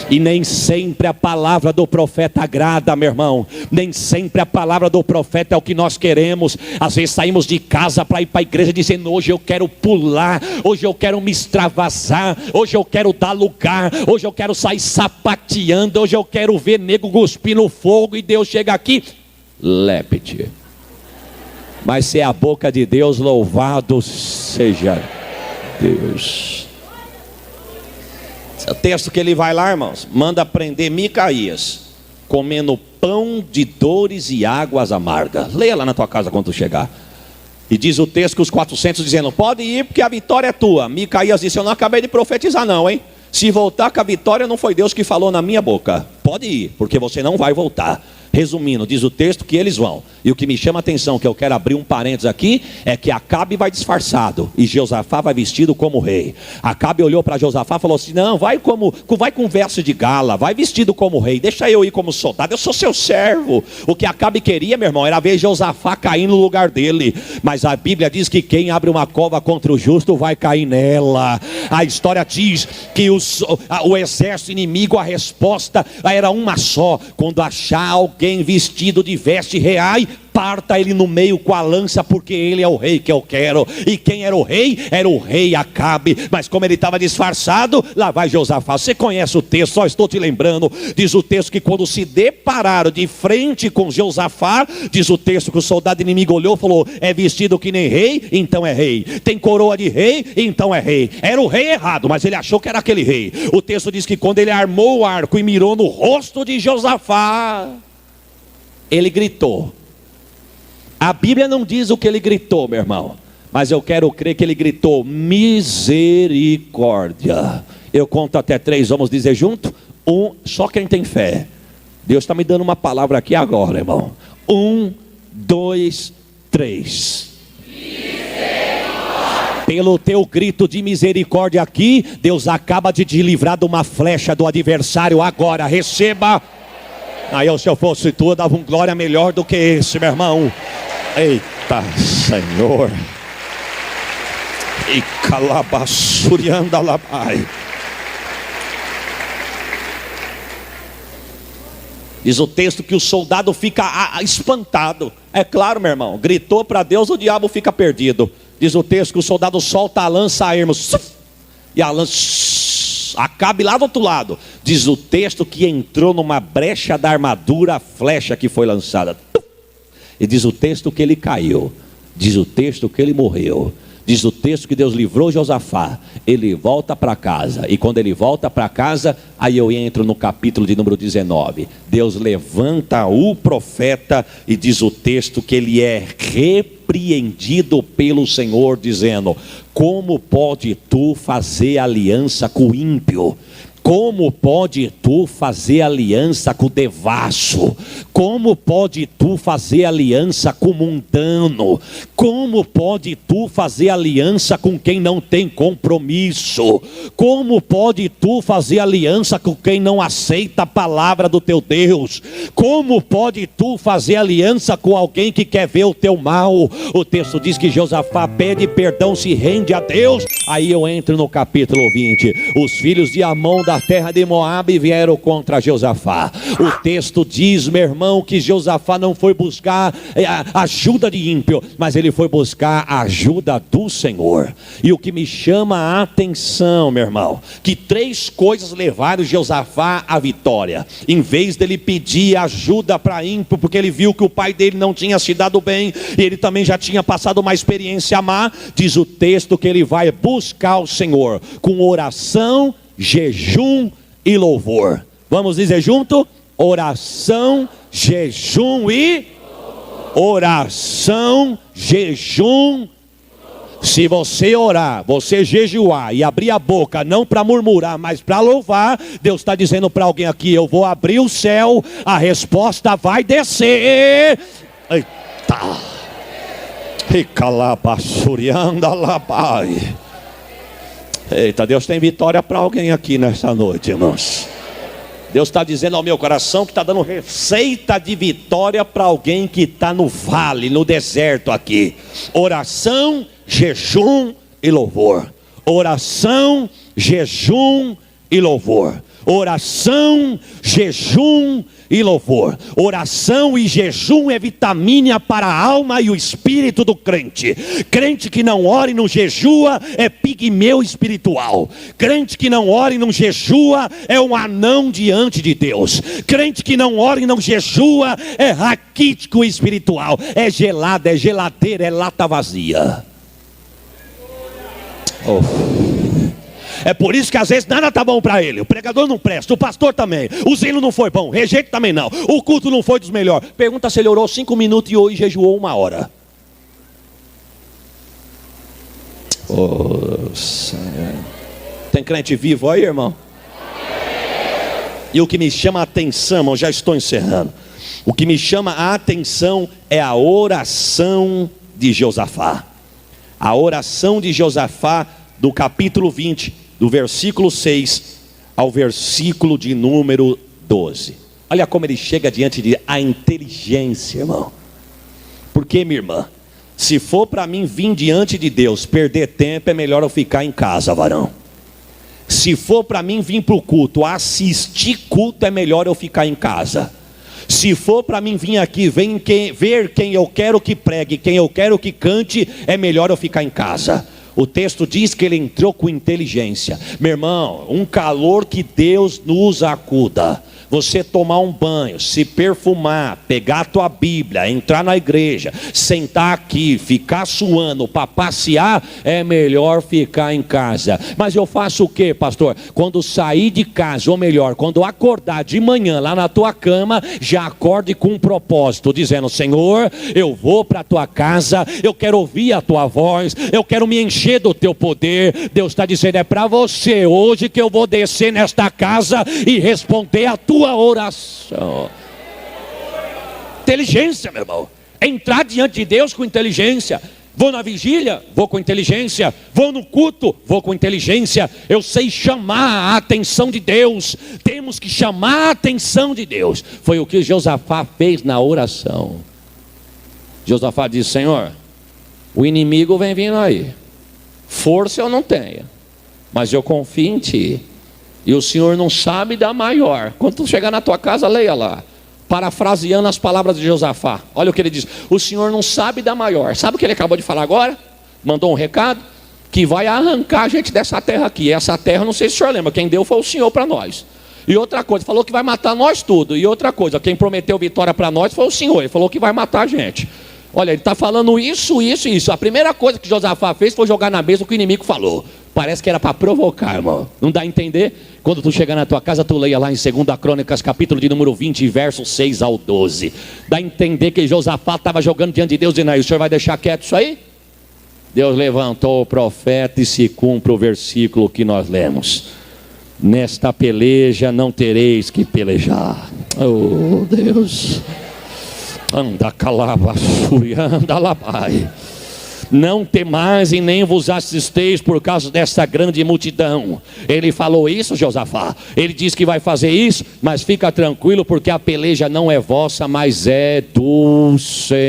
E nem sempre a palavra do profeta agrada, meu irmão. Nem sempre a palavra do profeta é o que nós queremos. Às vezes saímos de casa para ir para a igreja dizendo: hoje eu quero pular, hoje eu quero me extravasar, hoje eu quero dar lugar, hoje eu quero sair sapateando, hoje eu quero ver nego cuspir no fogo. E Deus chega aqui, lépete. Mas se é a boca de Deus, louvado seja Deus. O texto que ele vai lá, irmãos, manda prender Micaías, comendo pão de dores e águas amargas. Leia lá na tua casa quando tu chegar. E diz o texto que os 400 dizendo: pode ir porque a vitória é tua. Micaías disse: eu não acabei de profetizar não, hein? Se voltar com a vitória, não foi Deus que falou na minha boca. Pode ir, porque você não vai voltar. Resumindo, diz o texto que eles vão. E o que me chama a atenção, que eu quero abrir um parênteses aqui, é que Acabe vai disfarçado e Josafá vai vestido como rei. Acabe olhou para Josafá e falou assim: não, vai com verso de gala, vai vestido como rei, deixa eu ir como soldado, eu sou seu servo. O que Acabe queria, meu irmão, era ver Josafá cair no lugar dele. Mas a Bíblia diz que quem abre uma cova contra o justo vai cair nela. A história diz que o exército inimigo, a resposta era uma só: quando achar alguém vestido de veste reais, parta ele no meio com a lança, porque ele é o rei que eu quero. E quem era o rei? Era o rei Acabe. Mas como ele estava disfarçado, lá vai Josafá. Você conhece o texto, só estou te lembrando. Diz o texto que quando se depararam de frente com Josafá, diz o texto que o soldado inimigo olhou e falou: é vestido que nem rei, então é rei. Tem coroa de rei, então é rei. Era o rei errado, mas ele achou que era aquele rei. O texto diz que quando ele armou o arco e mirou no rosto de Josafá, ele gritou. A Bíblia não diz o que ele gritou, meu irmão, mas eu quero crer que ele gritou: misericórdia. Eu conto até 3, vamos dizer junto? 1, só quem tem fé. Deus está me dando uma palavra aqui agora, irmão. 1, 2, 3. Pelo teu grito de misericórdia aqui, Deus acaba de te livrar de uma flecha do adversário agora. Receba. Aí se eu fosse tu, eu dava um glória melhor do que esse, meu irmão. Eita Senhor. E calabaçurianda labai. Diz o texto que o soldado fica espantado. É claro, meu irmão, gritou para Deus, o diabo fica perdido. Diz o texto que o soldado solta a lança a ermo, e a lança Acabe lá do outro lado. Diz o texto que entrou numa brecha da armadura a flecha que foi lançada. E diz o texto que ele caiu. Diz o texto que ele morreu. Diz o texto que Deus livrou Josafá. Ele volta para casa. E quando ele volta para casa, aí eu entro no capítulo de número 19. Deus levanta o profeta e diz o texto que ele é repreendido pelo Senhor, dizendo: como pode tu fazer aliança com o ímpio? Como pode tu fazer aliança com o devasso? Como pode tu fazer aliança com o mundano? Como pode tu fazer aliança com quem não tem compromisso? Como pode tu fazer aliança com quem não aceita a palavra do teu Deus? Como pode tu fazer aliança com alguém que quer ver o teu mal? O texto diz que Josafá pede perdão, se rende a Deus. Aí eu entro no capítulo 20. Os filhos de Amon da terra de Moabe vieram contra Josafá. O texto diz, meu irmão, que Josafá não foi buscar ajuda de ímpio, mas ele foi buscar a ajuda do Senhor. E o que me chama a atenção, meu irmão, que 3 coisas levaram Josafá à vitória. Em vez dele pedir ajuda para ímpio, porque ele viu que o pai dele não tinha se dado bem, e ele também já tinha passado uma experiência má, diz o texto que ele vai buscar o Senhor com oração, jejum e louvor. Vamos dizer junto? Oração, jejum e oração, jejum. Se você orar, você jejuar e abrir a boca, não para murmurar, mas para louvar, Deus está dizendo para alguém aqui: eu vou abrir o céu, a resposta vai descer. Eita! E calabaçurianda labai. Eita, Deus tem vitória para alguém aqui nessa noite, irmãos. Deus está dizendo ao meu coração que está dando receita de vitória para alguém que está no vale, no deserto aqui. Oração, jejum e louvor. Oração, jejum e louvor. Oração, jejum e louvor. Oração e jejum é vitamina para a alma e o espírito do crente. Crente que não ora e não jejua é pigmeu espiritual. Crente que não ora e não jejua é um anão diante de Deus. Crente que não ora e não jejua é raquítico espiritual. É gelado, é geladeira, é lata vazia. É por isso que às vezes nada está bom para ele. O pregador não presta, o pastor também. O zelo não foi bom, rejeito também não. O culto não foi dos melhores. Pergunta se ele orou 5 minutos e hoje jejuou 1 hora. Tem crente vivo aí, irmão? E o que me chama a atenção, irmão, já estou encerrando. O que me chama a atenção é a oração de Josafá. A oração de Josafá do capítulo 20. Do versículo 6 ao versículo de número 12. Olha como ele chega diante de a inteligência, irmão. Porque, minha irmã, se for para mim vir diante de Deus, perder tempo, é melhor eu ficar em casa, varão. Se for para mim vir para o culto, assistir culto, é melhor eu ficar em casa. Se for para mim vir aqui, ver quem eu quero que pregue, quem eu quero que cante, é melhor eu ficar em casa. O texto diz que ele entrou com inteligência. Meu irmão, um calor que Deus nos acuda. Você tomar um banho, se perfumar, pegar a tua Bíblia, entrar na igreja, sentar aqui, ficar suando para passear, é melhor ficar em casa. Mas eu faço o que, pastor? Quando sair de casa, ou melhor, quando acordar de manhã lá na tua cama, já acorde com um propósito, dizendo: Senhor, eu vou para a tua casa, eu quero ouvir a tua voz, eu quero me encher do teu poder. Deus está dizendo: é para você hoje que eu vou descer nesta casa e responder a tua oração. Inteligência, meu irmão. Entrar diante de Deus com inteligência. Vou na vigília, vou com inteligência. Vou no culto, vou com inteligência. Eu sei chamar a atenção de Deus. Temos que chamar a atenção de Deus. Foi o que Josafá fez na oração. Josafá disse: Senhor, o inimigo vem vindo aí. Força eu não tenho, mas eu confio em Ti. E o Senhor não sabe dar maior. Quando tu chegar na tua casa, leia lá, parafraseando as palavras de Josafá. Olha o que ele diz: o Senhor não sabe dar maior. Sabe o que ele acabou de falar agora? Mandou um recado que vai arrancar a gente dessa terra aqui. Essa terra, não sei se o senhor lembra, quem deu foi o Senhor para nós. E outra coisa, falou que vai matar nós tudo. E outra coisa, quem prometeu vitória para nós foi o Senhor. Ele falou que vai matar a gente. Olha, ele está falando isso. A primeira coisa que Josafá fez foi jogar na mesa o que o inimigo falou. Parece que era para provocar, irmão. Não dá a entender? Quando tu chegar na tua casa, tu leia lá em 2 Crônicas, capítulo de número 20, versos 6 ao 12. Dá a entender que Josafá estava jogando diante de Deus, dizendo: aí, o senhor vai deixar quieto isso aí? Deus levantou o profeta e se cumpre o versículo que nós lemos: nesta peleja não tereis que pelejar. Oh Deus, anda calava, anda labai. Não temais e nem vos assisteis por causa desta grande multidão. Ele falou isso, Josafá. Ele disse que vai fazer isso, mas fica tranquilo, porque a peleja não é vossa, mas é do Senhor.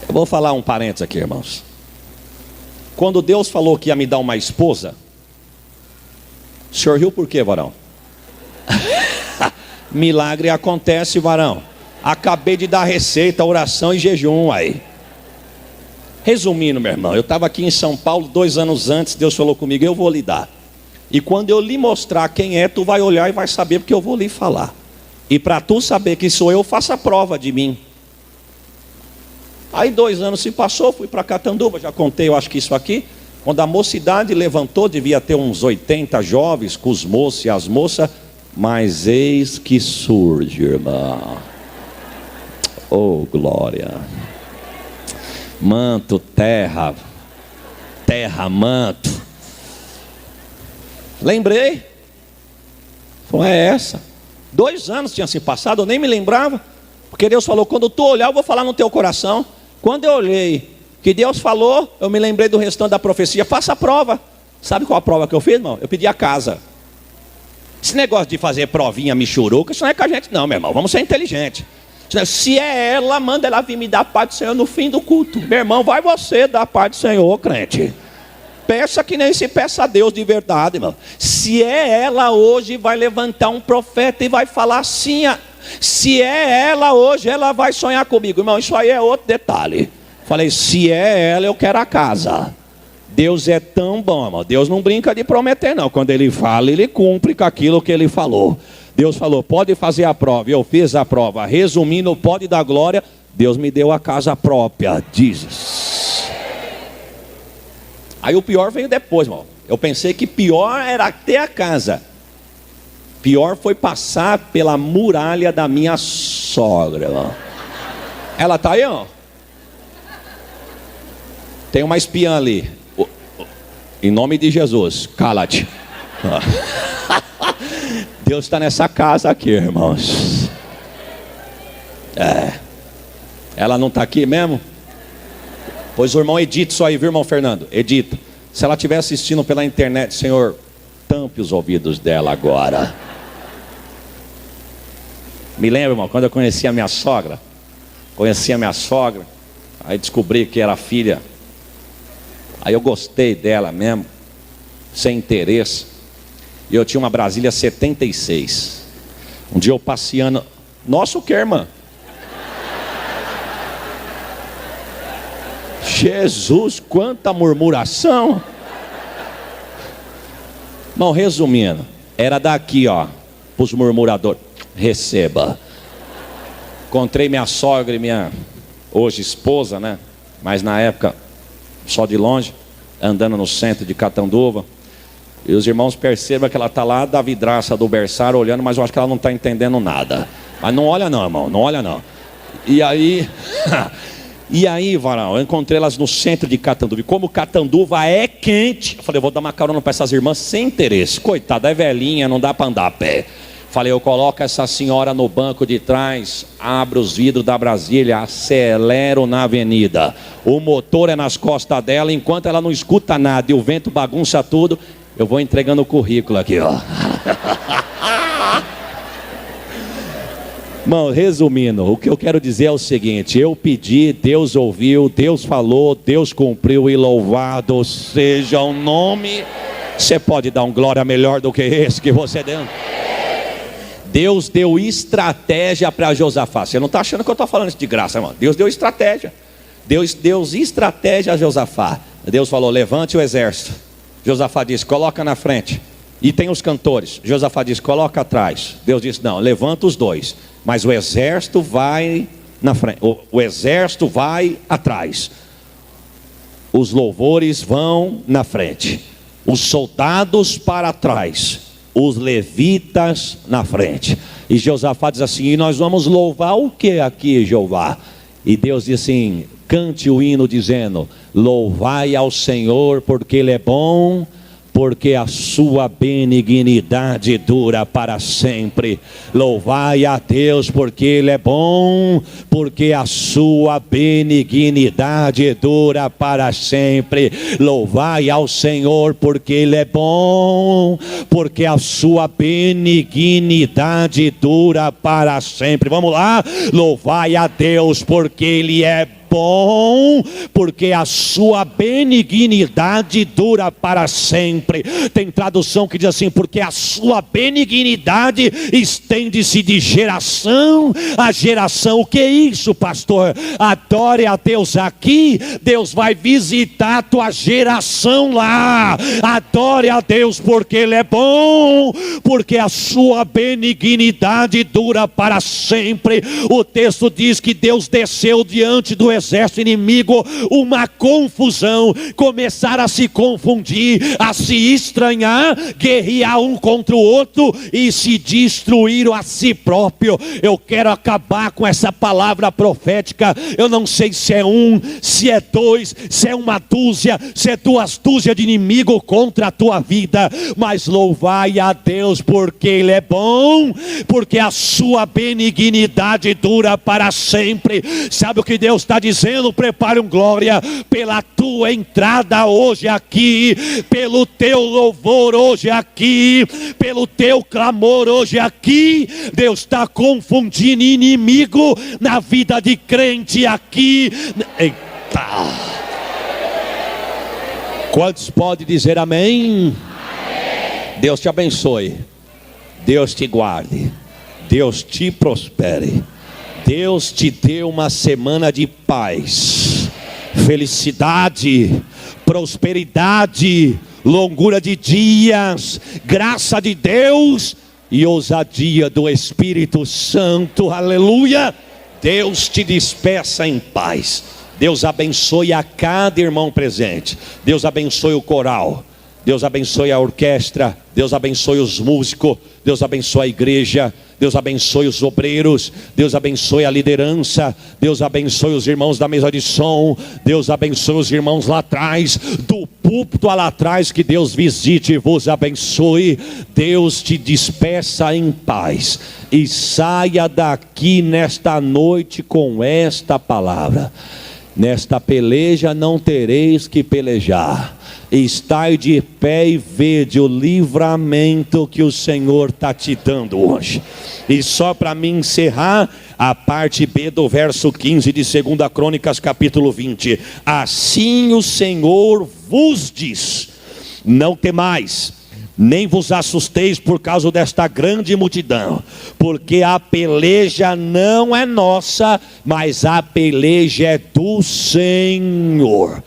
Eu vou falar um parênteses aqui, irmãos. Quando Deus falou que ia me dar uma esposa, o senhor riu por quê, varão? Milagre acontece, varão. Acabei de dar receita, oração e jejum aí. Resumindo, meu irmão, eu estava aqui em São Paulo 2 anos antes. Deus falou comigo: eu vou lhe dar. E quando eu lhe mostrar quem é, tu vai olhar e vai saber, porque eu vou lhe falar. E para tu saber que sou eu, faça prova de mim. Aí 2 anos se passou, fui para Catanduva, já contei, eu acho que isso aqui. Quando a mocidade levantou, devia ter uns 80 jovens com os moços e as moças. Mas eis que surge, irmão. Oh, glória. Manto, terra, manto. Lembrei. Foi essa. 2 anos tinha se passado, eu nem me lembrava. Porque Deus falou: quando tu olhar, eu vou falar no teu coração. Quando eu olhei que Deus falou, eu me lembrei do restante da profecia. Faça a prova. Sabe qual a prova que eu fiz, irmão? Eu pedi a casa. Esse negócio de fazer provinha michuruca, isso não é com a gente não, meu irmão. Vamos ser inteligentes. Se é ela, manda ela vir me dar a paz do Senhor no fim do culto. Meu irmão, vai você dar a paz do Senhor, crente. Peça que nem se peça a Deus de verdade, irmão. Se é ela hoje, vai levantar um profeta e vai falar assim. Se é ela hoje, ela vai sonhar comigo. Irmão, isso aí é outro detalhe. Falei, se é ela, eu quero a casa. Deus é tão bom, irmão. Deus não brinca de prometer, não. Quando Ele fala, Ele cumpre com aquilo que Ele falou. Deus falou, pode fazer a prova. Eu fiz a prova. Resumindo, pode dar glória. Deus me deu a casa própria, dizes. Aí o pior veio depois, irmão. Eu pensei que pior era ter a casa. Pior foi passar pela muralha da minha sogra, irmão. Ela está aí, ó. Tem uma espiã ali. Em nome de Jesus, cala-te. Deus está nessa casa aqui, irmãos. Ela não está aqui mesmo? Pois o irmão edita isso aí, viu, irmão Fernando? Edita. Se ela estiver assistindo pela internet, Senhor, tampe os ouvidos dela agora. Me lembro, irmão, quando eu conheci a minha sogra. Aí descobri que era filha. Aí eu gostei dela mesmo, sem interesse. E eu tinha uma Brasília 76. Um dia eu passeando. Nossa, o que, irmã? Jesus, quanta murmuração. Não, resumindo, era daqui, ó, para os murmuradores. Receba. Encontrei minha sogra e minha hoje esposa, né? Mas na época só de longe, andando no centro de Catanduva. E os irmãos percebam que ela está lá da vidraça do berçário olhando, mas eu acho que ela não está entendendo nada. Mas não olha não, irmão, não olha não. E aí, varão, eu encontrei elas no centro de Catanduva. E como Catanduva é quente, eu falei, eu vou dar uma carona para essas irmãs sem interesse. Coitada, é velhinha, não dá para andar a pé. Falei, eu coloco essa senhora no banco de trás, abro os vidros da Brasília, acelero na avenida. O motor é nas costas dela, enquanto ela não escuta nada e o vento bagunça tudo, eu vou entregando o currículo aqui, ó. Irmão, resumindo, o que eu quero dizer é o seguinte: eu pedi, Deus ouviu, Deus falou, Deus cumpriu, e louvado seja o nome. Você pode dar um glória melhor do que esse que você deu? Deus deu estratégia para Josafá. Você não está achando que eu estou falando isso de graça, irmão? Deus deu estratégia. Deus deu estratégia a Josafá. Deus falou, levante o exército. Josafá disse, coloca na frente. E tem os cantores. Josafá disse, coloca atrás. Deus disse, não, levanta os dois. Mas o exército vai na frente. O exército vai atrás. Os louvores vão na frente. Os soldados para trás. Os levitas na frente. E Josafá diz assim, e nós vamos louvar o que aqui, Jeová? E Deus diz assim, cante o hino dizendo, louvai ao Senhor porque Ele é bom, porque a sua benignidade dura para sempre. Louvai a Deus porque Ele é bom, porque a sua benignidade dura para sempre. Louvai ao Senhor porque Ele é bom, porque a sua benignidade dura para sempre. Vamos lá, louvai a Deus porque Ele é bom, porque a sua benignidade dura para sempre. Tem tradução que diz assim, porque a sua benignidade estende-se de geração a geração. O que é isso, pastor? Adore a Deus aqui, Deus vai visitar a tua geração lá. Adore a Deus porque Ele é bom, porque a sua benignidade dura para sempre. O texto diz que Deus desceu diante do exército inimigo, uma confusão, começaram a se confundir, a se estranhar, guerrear um contra o outro e se destruíram a si próprio. Eu quero acabar com essa palavra profética. Eu não sei se é um, se é dois, se é uma dúzia, se é duas dúzias de inimigo contra a tua vida, mas louvai a Deus porque Ele é bom, porque a sua benignidade dura para sempre. Sabe o que Deus está dizendo? dizendo: prepare um glória pela tua entrada hoje aqui, pelo teu louvor hoje aqui, pelo teu clamor hoje aqui. Deus está confundindo inimigo na vida de crente aqui. Eita! Quantos podem dizer amém? Amém. Deus te abençoe, Deus te guarde, Deus te prospere, Deus te dê uma semana de paz, felicidade, prosperidade, longura de dias, graça de Deus e ousadia do Espírito Santo. Aleluia! Deus te despeça em paz. Deus abençoe a cada irmão presente. Deus abençoe o coral, Deus abençoe a orquestra, Deus abençoe os músicos, Deus abençoe a igreja, Deus abençoe os obreiros, Deus abençoe a liderança, Deus abençoe os irmãos da mesa de som, Deus abençoe os irmãos lá atrás, do púlpito lá atrás, que Deus visite e vos abençoe. Deus te despeça em paz e saia daqui nesta noite com esta palavra: nesta peleja não tereis que pelejar. Estai de pé e vede o livramento que o Senhor está te dando hoje. E só para me encerrar, a parte B do verso 15 de 2 Crônicas capítulo 20. Assim o Senhor vos diz: não temais, nem vos assusteis por causa desta grande multidão, porque a peleja não é nossa, mas a peleja é do Senhor.